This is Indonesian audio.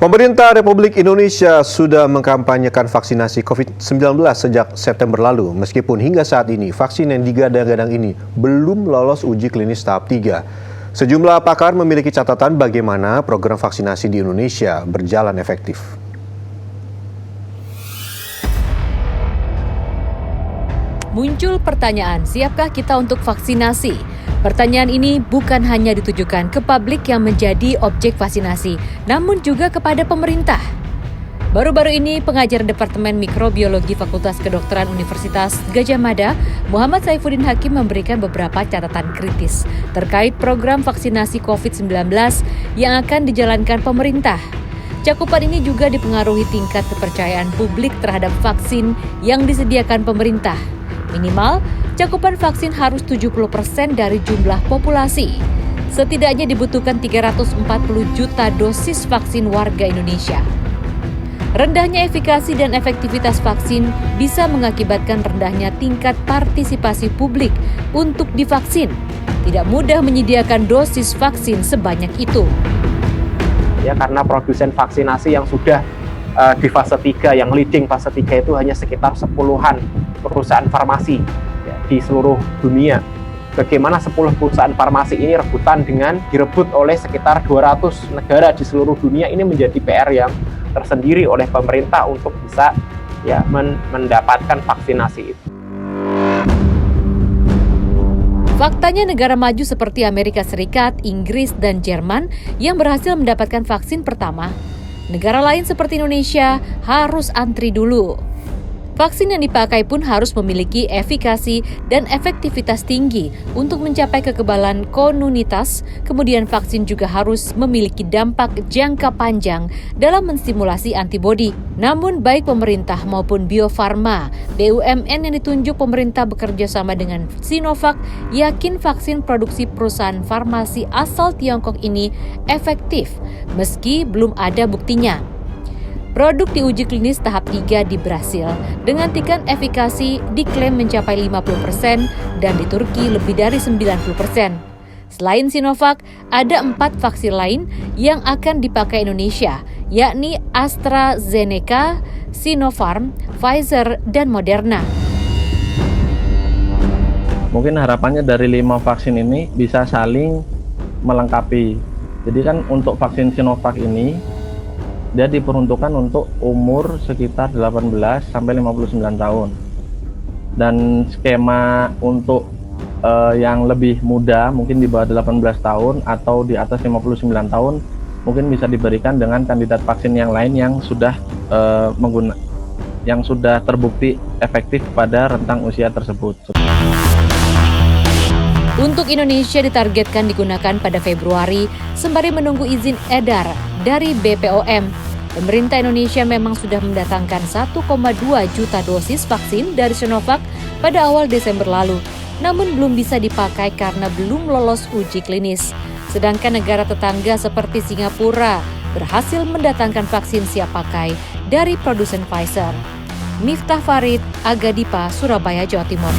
Pemerintah Republik Indonesia sudah mengkampanyekan vaksinasi COVID-19 sejak September lalu. Meskipun hingga saat ini vaksin yang digadang-gadang ini belum lolos uji klinis tahap 3. Sejumlah pakar memiliki catatan bagaimana program vaksinasi di Indonesia berjalan efektif. Muncul pertanyaan, siapkah kita untuk vaksinasi? Pertanyaan ini bukan hanya ditujukan ke publik yang menjadi objek vaksinasi, namun juga kepada pemerintah. Baru-baru ini, pengajar Departemen Mikrobiologi Fakultas Kedokteran Universitas Gadjah Mada, Muhammad Saifuddin Hakim memberikan beberapa catatan kritis terkait program vaksinasi COVID-19 yang akan dijalankan pemerintah. Cakupan ini juga dipengaruhi tingkat kepercayaan publik terhadap vaksin yang disediakan pemerintah. Minimal, cakupan vaksin harus 70% dari jumlah populasi. Setidaknya dibutuhkan 340 juta dosis vaksin warga Indonesia. Rendahnya efikasi dan efektivitas vaksin bisa mengakibatkan rendahnya tingkat partisipasi publik untuk divaksin. Tidak mudah menyediakan dosis vaksin sebanyak itu. Ya, karena produsen vaksinasi yang sudah di fase 3, yang leading fase 3 itu hanya sekitar 10-an perusahaan farmasi ya, di seluruh dunia. Bagaimana 10 perusahaan farmasi ini rebutan dengan direbut oleh sekitar 200 negara di seluruh dunia, ini menjadi PR yang tersendiri oleh pemerintah untuk bisa ya mendapatkan vaksinasi itu. Faktanya negara maju seperti Amerika Serikat, Inggris, dan Jerman yang berhasil mendapatkan vaksin pertama, negara lain seperti Indonesia harus antri dulu. Vaksin yang dipakai pun harus memiliki efikasi dan efektivitas tinggi untuk mencapai kekebalan komunitas. Kemudian vaksin juga harus memiliki dampak jangka panjang dalam menstimulasi antibodi. Namun baik pemerintah maupun Bio Farma, BUMN yang ditunjuk pemerintah bekerja sama dengan Sinovac, yakin vaksin produksi perusahaan farmasi asal Tiongkok ini efektif, meski belum ada buktinya. Produk diuji klinis tahap 3 di Brasil dengan tingkat efikasi diklaim mencapai 50% dan di Turki lebih dari 90%. Selain Sinovac, ada 4 vaksin lain yang akan dipakai Indonesia, yakni AstraZeneca, Sinopharm, Pfizer, dan Moderna. Mungkin harapannya dari 5 vaksin ini bisa saling melengkapi. Jadi kan untuk vaksin Sinovac ini, dia diperuntukkan untuk umur sekitar 18 sampai 59 tahun. Dan skema untuk yang lebih muda, mungkin di bawah 18 tahun atau di atas 59 tahun, mungkin bisa diberikan dengan kandidat vaksin yang lain yang sudah yang sudah terbukti efektif pada rentang usia tersebut. Untuk Indonesia ditargetkan digunakan pada Februari sembari menunggu izin edar dari BPOM. Pemerintah Indonesia memang sudah mendatangkan 1,2 juta dosis vaksin dari Sinovac pada awal Desember lalu, namun belum bisa dipakai karena belum lolos uji klinis. Sedangkan negara tetangga seperti Singapura berhasil mendatangkan vaksin siap pakai dari produsen Pfizer. Miftah Farid, Aga Dipa, Surabaya, Jawa Timur.